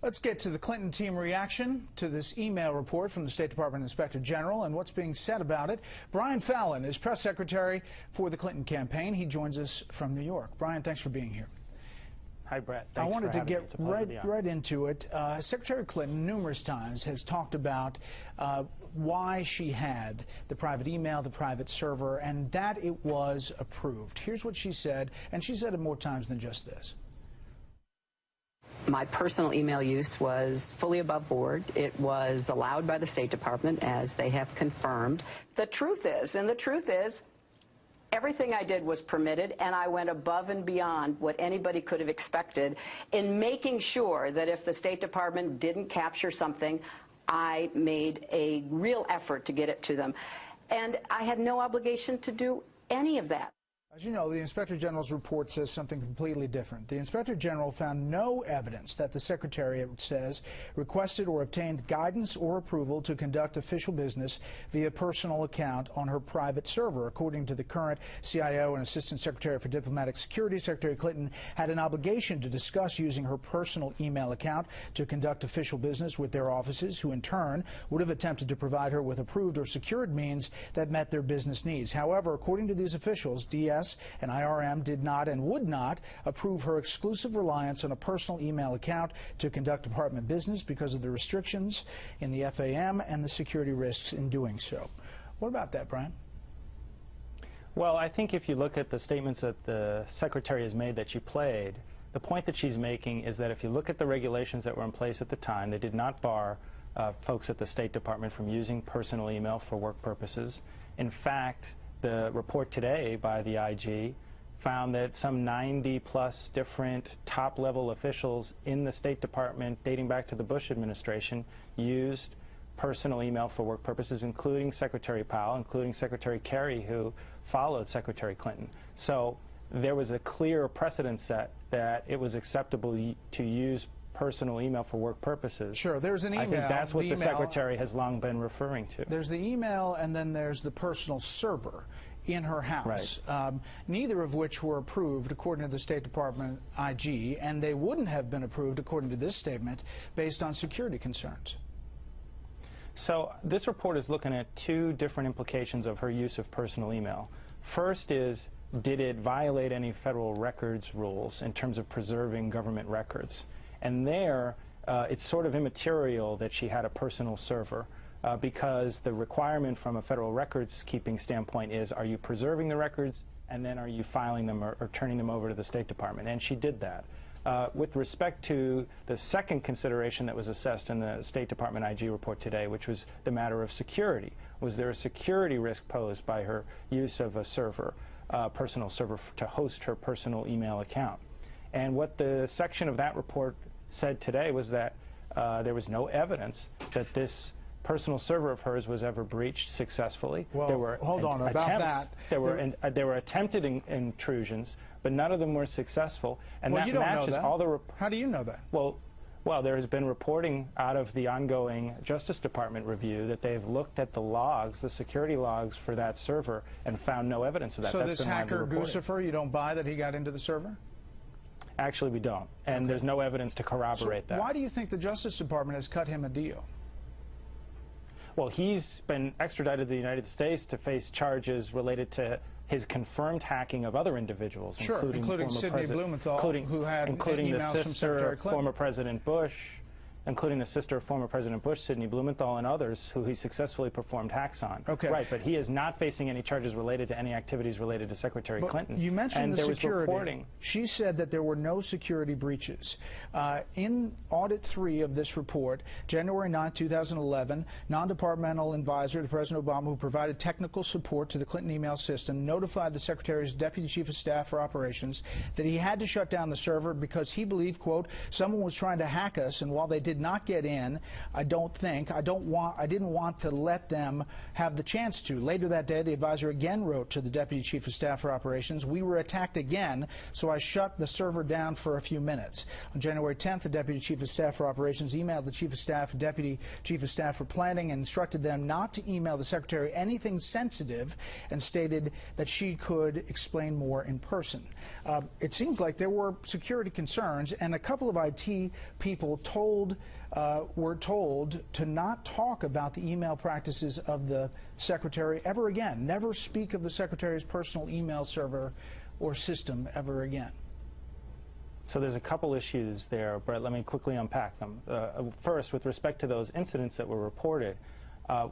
Let's get to the Clinton team reaction to this email report from the State Department Inspector General and what's being said about it. Brian Fallon is press secretary for the Clinton campaign. He joins us from New York. Brian, thanks for being here. Hi, Brett. I wanted to get right into it. Secretary Clinton numerous times has talked about why she had the private email, the private server, and that it was approved. Here's what she said, and she said it more times than just this. My personal email use was fully above board. It was allowed by the State Department, as they have confirmed. The truth is, everything I did was permitted, and I went above and beyond what anybody could have expected in making sure that if the State Department didn't capture something, I made a real effort to get it to them. And I had no obligation to do any of that. As you know, the Inspector General's report says something completely different. The Inspector General found no evidence that the Secretary, it says, requested or obtained guidance or approval to conduct official business via personal account on her private server. According to the current CIO and Assistant Secretary for Diplomatic Security, Secretary Clinton had an obligation to discuss using her personal email account to conduct official business with their offices, who in turn would have attempted to provide her with approved or secured means that met their business needs. However, according to these officials, DS and IRM did not and would not approve her exclusive reliance on a personal email account to conduct department business because of the restrictions in the FAM and the security risks in doing so. What about that, Brian? Well, I think if you look at the statements that the Secretary has made that you played, the point that she's making is that if you look at the regulations that were in place at the time, they did not bar folks at the State Department from using personal email for work purposes. In fact, the report today by the IG found that some 90-plus different top-level officials in the State Department, dating back to the Bush administration, used personal email for work purposes, including Secretary Powell, including Secretary Kerry, who followed Secretary Clinton. So there was a clear precedent set that it was acceptable to use personal email for work purposes. Sure, there's an email. I think that's what the Secretary has long been referring to. There's the email, and then there's the personal server in her house, right. Neither of which were approved according to the State Department IG, and they wouldn't have been approved according to this statement based on security concerns. So this report is looking at two different implications of her use of personal email. First is, did it violate any federal records rules in terms of preserving government records? And there, it's sort of immaterial that she had a personal server because the requirement from a federal records keeping standpoint is, are you preserving the records, and then are you filing them or turning them over to the State Department? And she did that. With respect to the second consideration that was assessed in the State Department IG report today, which was the matter of security, was there a security risk posed by her use of a server, personal server, to host her personal email account? And what the section of that report said today was that there was no evidence that this personal server of hers was ever breached successfely. Well, there were hold on, about that. There were attempted intrusions, but none of them were successful. And well, that you don't matches know that. all the. How do you know that? Well, there has been reporting out of the ongoing Justice Department review that they've looked at the logs, the security logs for that server, and found no evidence of that. So That's this hacker, Guccifer, you don't buy that he got into the server? Actually, we don't, and there's no evidence to corroborate that. Why do you think the Justice Department has cut him a deal? Well, he's been extradited to the United States to face charges related to his confirmed hacking of other individuals, sure, including Sidney Blumenthal, who had emails from Secretary Clinton. Former President Bush, including the sister of former President Bush, Sidney Blumenthal, and others who he successfully performed hacks on. Okay. Right, but he is not facing any charges related to any activities related to Secretary Clinton. You mentioned and the there security. Was reporting. She said that there were no security breaches. In Audit 3 of this report, January 9, 2011, non-departmental advisor to President Obama, who provided technical support to the Clinton email system, notified the Secretary's Deputy Chief of Staff for Operations that he had to shut down the server because he believed, quote, someone was trying to hack us, and while they did did not get in. I didn't want to let them have the chance to. Later that day, the advisor again wrote to the Deputy Chief of Staff for Operations, "We were attacked again, so I shut the server down for a few minutes." On January 10th, the Deputy Chief of Staff for Operations emailed the Chief of Staff and Deputy Chief of Staff for Planning and instructed them not to email the Secretary anything sensitive and stated that she could explain more in person. It seems like there were security concerns, and a couple of IT people were told to not talk about the email practices of the Secretary ever again. Never speak of the Secretary's personal email server or system ever again. So there's a couple issues there, Brett. Let me quickly unpack them. First, with respect to those incidents that were reported,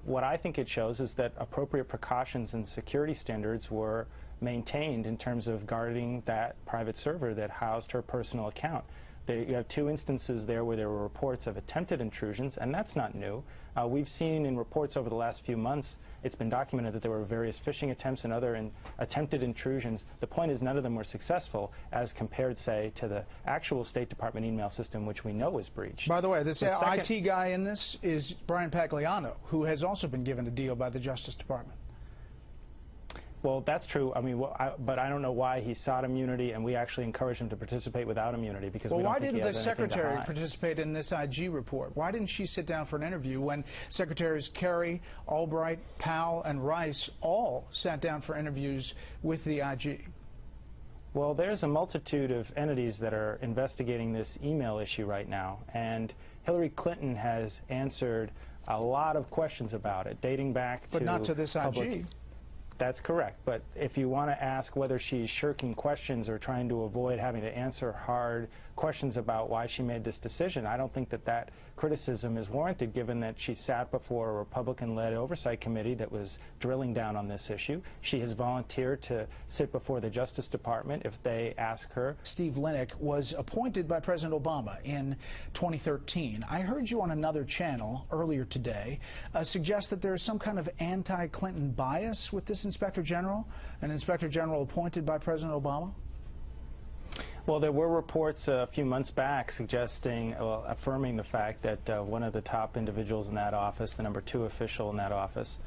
what I think it shows is that appropriate precautions and security standards were maintained in terms of guarding that private server that housed her personal account. You have two instances there where there were reports of attempted intrusions, and that's not new. We've seen in reports over the last few months, it's been documented that there were various phishing attempts and other attempted intrusions. The point is none of them were successful as compared, say, to the actual State Department email system, which we know was breached. By the way, this IT guy in this is Brian Pagliano, who has also been given a deal by the Justice Department. Well, that's true. I mean, but I don't know why he sought immunity, and we actually encouraged him to participate without immunity because we don't think he has anything to hide. Why didn't the Secretary participate in this IG report? Why didn't she sit down for an interview when Secretaries Kerry, Albright, Powell, and Rice all sat down for interviews with the IG? Well, there's a multitude of entities that are investigating this email issue right now, and Hillary Clinton has answered a lot of questions about it, dating back to... But not to this IG. That's correct, but if you want to ask whether she's shirking questions or trying to avoid having to answer hard questions about why she made this decision, I don't think that that criticism is warranted, given that she sat before a Republican-led oversight committee that was drilling down on this issue. She has volunteered to sit before the Justice Department if they ask her. Steve Linick was appointed by President Obama in 2013. I heard you on another channel earlier today suggest that there is some kind of anti-Clinton bias with this Inspector General, an Inspector General appointed by President Obama? Well, there were reports a few months back suggesting, affirming the fact that one of the top individuals in that office, the #2 official in that office,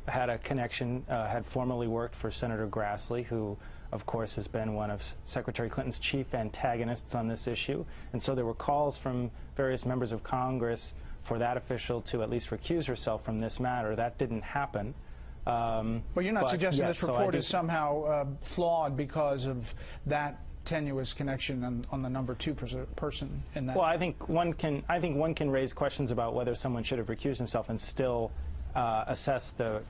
had a connection, had formerly worked for Senator Grassley, who, of course, has been one of Secretary Clinton's chief antagonists on this issue. And so there were calls from various members of Congress for that official to at least recuse herself from this matter. That didn't happen. But you're not suggesting this report is somehow flawed because of that tenuous connection on the #2 person in that? Well, I think one can raise questions about whether someone should have recused himself and still assess the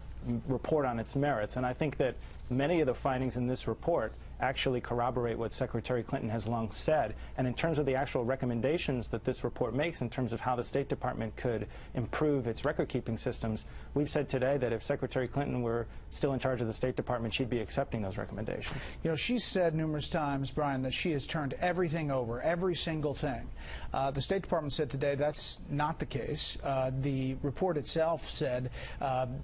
report on its merits. And I think that many of the findings in this report actually corroborate what Secretary Clinton has long said. And in terms of the actual recommendations that this report makes in terms of how the State Department could improve its record-keeping systems, we've said today that if Secretary Clinton were still in charge of the State Department, she'd be accepting those recommendations. You know, she's said numerous times, Brian, that she has turned everything over, every single thing. The State Department said today that's not the case. The report itself said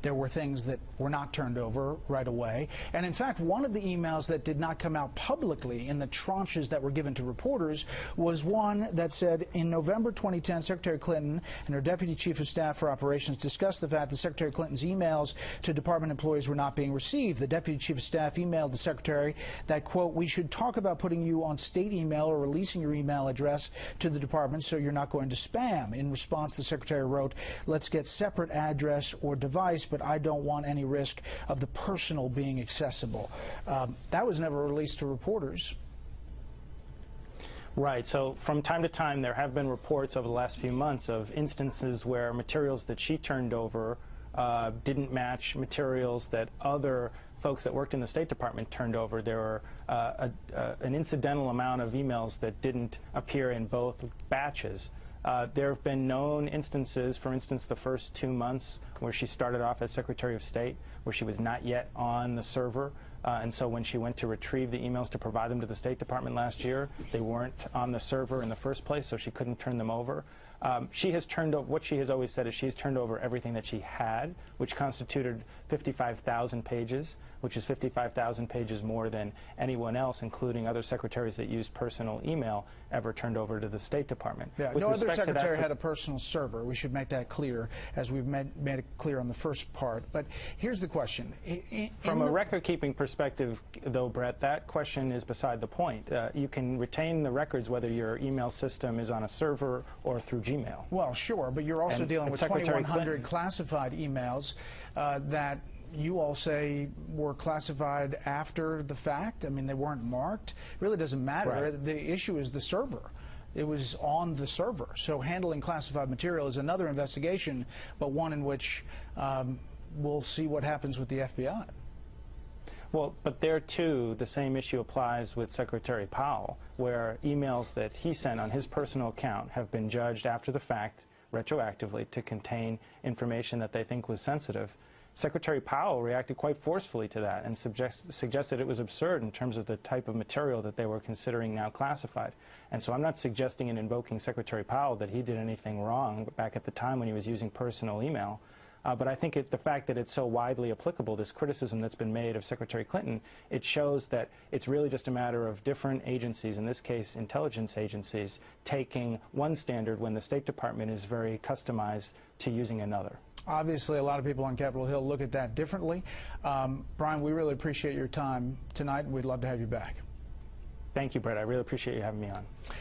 there were things that were not turned over right away. And in fact, one of the emails that did not come out publicly in the tranches that were given to reporters was one that said, in November 2010, Secretary Clinton and her Deputy Chief of Staff for Operations discussed the fact that Secretary Clinton's emails to department employees were not being received. The Deputy Chief of Staff emailed the Secretary that, quote, "We should talk about putting you on state email or releasing your email address to the department so you're not going to spam." In response, the Secretary wrote, "Let's get separate address or device, but I don't want any risk of the personal being accessible." That was never released to reporters. Right. So from time to time, there have been reports over the last few months of instances where materials that she turned over didn't match materials that other folks that worked in the State Department turned over. There were an incidental amount of emails that didn't appear in both batches. There have been known instances, for instance, the first 2 months where she started off as Secretary of State, where she was not yet on the server, And so when she went to retrieve the emails to provide them to the State Department last year, they weren't on the server in the first place, so she couldn't turn them over. She has turned over, what she has always said is she's turned over everything that she had, which constituted 55,000 pages, which is 55,000 pages more than anyone else, including other secretaries that used personal email, ever turned over to the State Department. Yeah, no other secretary had a personal server. We should make that clear, as we've made it clear on the first part. But here's the question. From a record-keeping perspective, though, Brett, that question is beside the point. You can retain the records whether your email system is on a server or through Gmail. Well, sure, but you're also dealing with 2,100 classified emails that you all say were classified after the fact. I mean, they weren't marked. It really doesn't matter. Right. The issue is the server. It was on the server. So handling classified material is another investigation, but one in which we'll see what happens with the FBI. Well, but there, too, the same issue applies with Secretary Powell, where emails that he sent on his personal account have been judged after the fact, retroactively, to contain information that they think was sensitive. Secretary Powell reacted quite forcefully to that and suggested it was absurd in terms of the type of material that they were considering now classified. And so I'm not suggesting in invoking Secretary Powell that he did anything wrong back at the time when he was using personal email. But I think the fact that it's so widely applicable, this criticism that's been made of Secretary Clinton, it shows that it's really just a matter of different agencies, in this case intelligence agencies, taking one standard when the State Department is very customized to using another. Obviously, a lot of people on Capitol Hill look at that differently. Brian, we really appreciate your time tonight, and we'd love to have you back. Thank you, Brett. I really appreciate you having me on.